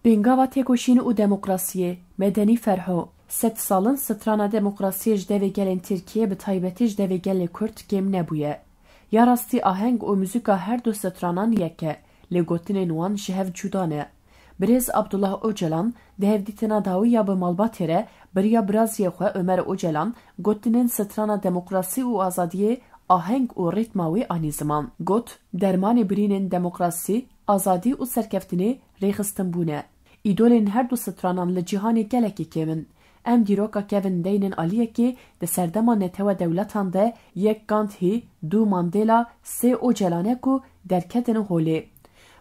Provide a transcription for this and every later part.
Bengava têkoşînê û demokrasiyê, Medenî Ferho, sed salin strana demokrasiyê ji devê gelên Tirkiye bi taybetî ji devê gelê Kurd kêm nebûye. Ya rastî aheng û muzîka her du stranan yek e, lê gotinên wan ji hev cuda ne. Birêz Abdullah Öcalan di hevdîtina dawiya bi malbatê re biriya biraziyê xwe Ömer Öcalan gotinên strana demokrasî û azadiyê aheng û rîtma wê anî ziman. Got, dermanê birînên demokrasî, azadî û serkeftinê rêxistinbûne. Îdolên her du stranan li cîhanê gelekî kêmin. Em dîroka kevin deynên aliyekê di serdema netewe dewletan de yek Gandhi, du Mandela, sê Öcalanek û derketin holê.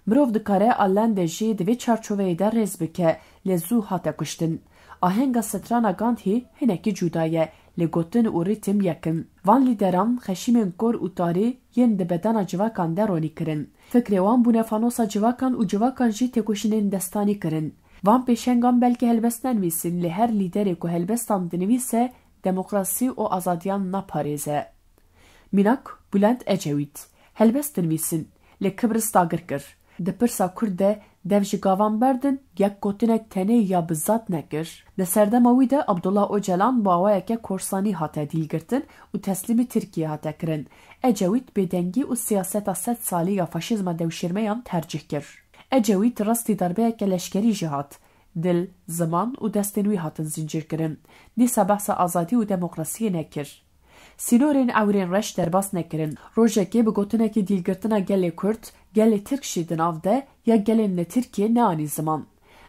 Mirov dikare allende jî di vê çarçoveyê de rêz bike, lê zû hate kuştin. Ahenga strana Gandhi hinekî cuda ye, lê gotin û rîtim yekin. Van lîderan xeşîmên kor û tarî yên di bedena civakan de ronî kirin. Fikrê wan bûne fanosa civakan û civakan jî têkoşînên destanî kirin. Van pêşengan belkî helbest nenivîsin, lê her lîderê ku helbestan dinivîse demokrasî û azadiyan naparêze. Mînak Bülent Ecevît helbest dinivîsin, lê Kıbrıs dagir kir. Di pirsa Kurd de dev ji gavan berdin yek gotinek tenê ya bi zat nekir. Di serdema wî de Abdullah Öcalan bi awayeke korsanî hate dîlgirtin û teslîmî Tirkiye hate kirin. Ecevît bêdengî û siyaseta sed salî ya faşîzma dewşirmeyan tercih kir. Ecevît rastî darbeyeke leşkerî jî hat. Dil, ziman û destên wî hatin zincîr kirin. Dîsa behsa azadî û demokrasiyê nekir. Sînorên ewrên reş derbas nekirin. Rojekê bi gotinekî dîlgirtina gelê Kurd, gelê Tirk jî di nav de ya gelên li Tirkiye ne anî ziman.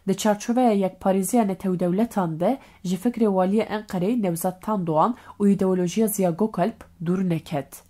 Di çarçoveya yekparêziya netewdewletan de ji fikrê waliyê Enqereyê Nevzat Tan Doğan û îdeolojiya Ziya Gökalp dûr neket.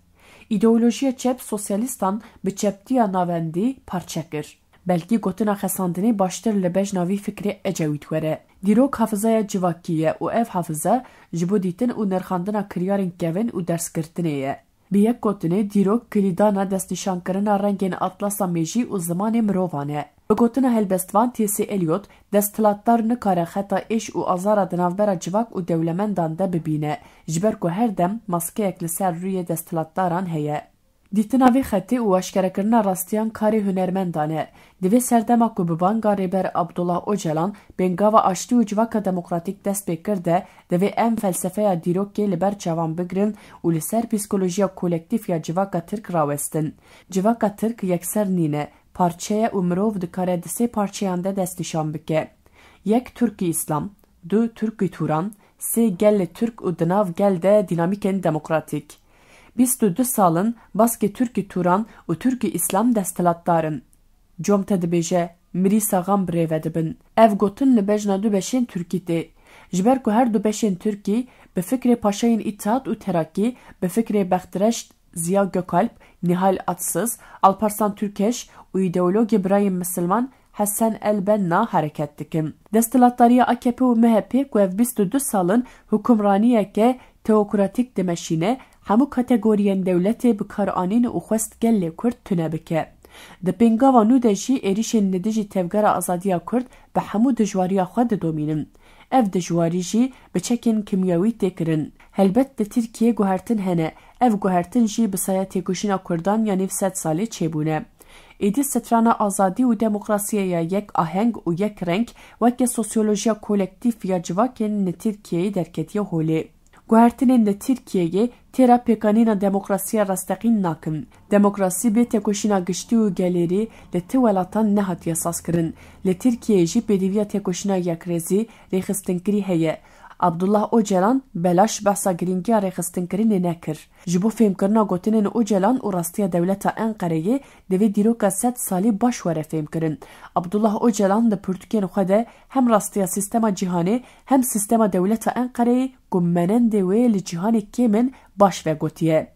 İdeolojiya çep sosyalistan bi çeptiya navendî parçe kir. Belkî gotina xesandinê baştir li bejna vî fikrê Ecevît were. Dîrok hafizaya civakî ye û ev hafize ji bo dîtin û nirxandina kiryarên kevin û derskirtinê ye. Bi yek gotinê dîrok kilîdana destnîşankirina rengên atlasa mêjî û zimanê mirovan e. Bi gotina helbestvan T.S. Eliot, desthilatdar nikare xeta êş û azara di navbera civak û dewlemendan de bibîne, ji ber ku her dem maskeyek li ser rûyê desthilatdaran heye. Dîtina vê xetê û eşkerekirina rastiyan karê hunermendan e. Di vê serdema ku bi banga rêber Abdullah Öcalan bêngava aştî û civaka demokratîk dest pê kir de divê em felsefeya dîrokê li ber çavan bigirin û li ser psîkolojiya kolektif ya civaka Tirk rawestin. Civaka Tirk yekser nîne, parçeye û mirov dikare di sê parçeyan de destnîşan bike. Yek Türkî İslam, du Türkî Turan, sê gelê Türk û di nav gel de dinamikên demokratîk. 22 salin baskê Türkî Turan û Türkî İslam desthilatdarin. Com te dibêje, mirî saxan birêve dibin. Ev gotin li bejna du beşên Türkî tê. Ji ber ku her du beşên Türkî bi fikrê paşayên İttihat û Terakî, bi fikrê Bextireş Ziya Gökalp, Nihal Atsız, Alparslan Türkeş û îdeologê birayên Misilman Hesen el-Benna hareket dikin. Desthilatdariya AKP û MHP ku ev 22 salin hukumraniyeke teokratik dimeşîne, hemû kategoriyên dewletê bi karanîn û xwest gelê Kurd tune bike. Di pêngava nû de jî êrişên li dijî tevgera azadiya Kurd bi hemû dijwariya xwe didomînin. Ev dijwarî jî bi çekên kimyawî tê kirin. Helbet di Tirkiye guhertin hene. Ev guhertin jî bi saya têkoşîna Kurdan ya nîv sed salê çêbûne. Êdî strana azadî û demokrasiyê ya yek aheng û yek renk weke sosyolojiya kolektif ya civakên li Tirkiyeyê derketiye holê. Guhertinên li Tirkiyeyê têra pêkanîna demokrasiya rastexîn nakin. Demokrasî bê têkoşîna giştî û gelêrî li ti welatan nehatiye sazkirin. Li Tirkiyeyê jî pêdiviya têkoşîna yekrêzî rêxistinkirî heye. Abdullah Öcalan belaş behsa girîngiya rêxistinkirinê nekir. Ji bo fêmkirina gotinên Öcalan û rastiya dewleta Enqereyê divê dîroka sed salî baş were fêmkirin. Abdullah Öcalan di pirtûkên xwe de hem rastiya sîstema cîhanê hem sîstema dewleta Enqereyê ku menendê wê li cîhanê kêmin baş ve gotiye.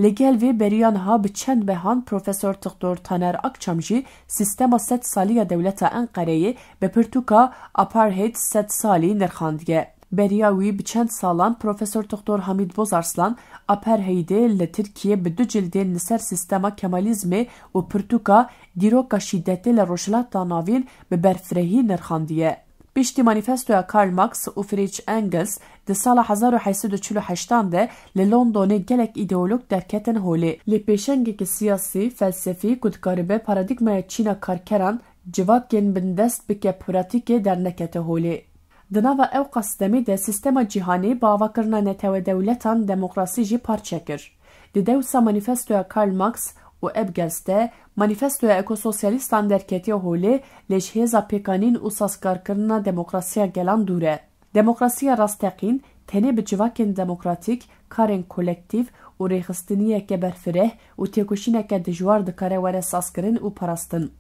Li gel vê beriyan ha bi çend behan Profesör Doktor Taner Akçam jî sîstema sed salî ya dewleta Enqereyê bi pirtûka apartheid sed salî nirxandiye. Beriya wî bi çend salan Profesör Doktor Hamid Bozarslan apartheidê li Tirkiye bi du cildên li ser sîstema Kemalizmê û pirtûka dîroka şîddetê li rojhilata navîn bi berfirehî nirxandiye. Piştî manîfestoya Karl Marx û Friedrich Engels di sala 1848 de li Londonê gelek îdeolog derketin holê. Lê pêşengekî siyasî, felsefî ku dikaribe paradigmaya Çîna karkeran civakên bindest bike pratikê dernekete holê. Di nava ew qasdemê de sîstema cîhanî bi avakirina netewedewletan demokrasî jî parçe kir. Di dewsa manîfestoya Karl Marx û Engels de manîfestoya ekososyalîstan derketiye holê lê ji hêza pêkanîn û sazkarkirina demokrasiya gelan dûr e. Demokrasiya rasteqîn tenê bi civakên demokratîk, karên kolektîv û rêxistiniyeke berfireh û têkoşîneke dijwar dikare were sazkirin û parastin.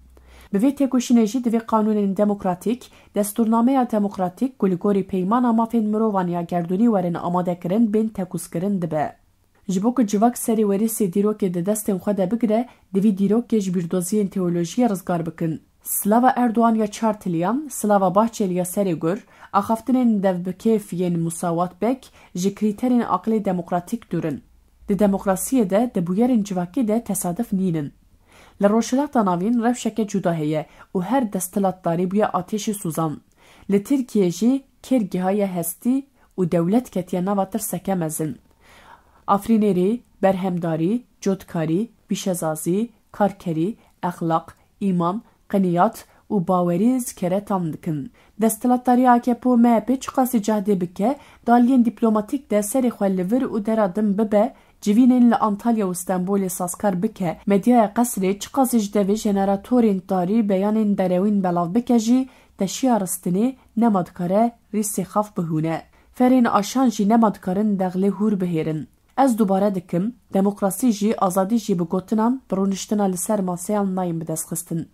Bi vê têkoşînê jî divê qanûnên demokratîk, destûrnameya demokratîk ku li gorî peymana mafên mirovan ya gerdûnî werin amadekirin bên tekûzkirin dibe. Ji bo ku civak serê werîsê dîrokê di destên xwe de bigire, divî dîrokê ji bîrdoziyên teolojiyê rizgar bikin. Slava Erdoğan ya Çartiliyan, Slava Bahçeli ya serê gur, axaftinên devbikêf yên musawat bek ji krîterên aqlê demokratîk durin. Di demokrasiyê de di bûyerên civakî de tesadüf nînin. Li rojhilata navîn rewşeke cuda heye û her desthilatdarî bûye atêşê suzan. Li Tirkiye jî kêrgeha hestî û dewlet ketiye nava tirseke mezin. Afrînerî, berhemdarî, cotkarî, pîşezazî, karkerî, exlaq, îman, qeniyat û bawerî zikeretan dikin. Desthilatdarî AKP û MHP çi qasî cehdê bike, daliyên dîplomatîk de serê xwe li vir û dera din bibe, civînên li Antalya û Stenbolê sazkar bike, medyaya qesrê çi qasî ji devê jeneratorên tarî beyanên derewîn belav bike jî teşiya ristinê nema dikare rîsê xaf bihûne. Ferên aşan jî nema dikarin dexlê hûr bihêrin. Ez dubare dikim, demokrasî jî azadî jî bi gotinan bi rûniştina li ser maseyan nayên bidestxistin.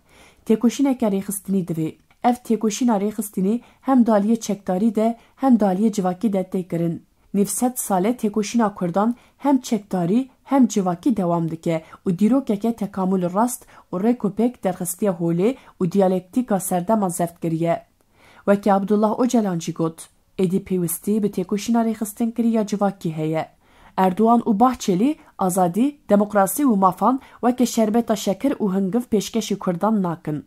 Têkoşîneke rêxistinî divê. Ev têkoşîna rêxistinî hem daliyê çekdarî de hem daliyê civakî de tê kirin. Nîvsed sale têkoşîna Kurdan hem çekdarî hem civakî dewam dike û dîrokeke tekamûl rast û rêkopêk derxistiya holê û diyalektîka serdema zevtgiriye. Wekî Abdullah Öcalan jî got, êdî pêwîstî bi têkoşîna rêxistinkirí ya civakî heye. Erdoğan û Bahçeli azadî, demokrasî û mafan weke şerbeta şekir û hingiv pêşkêşî Kurdan nakin.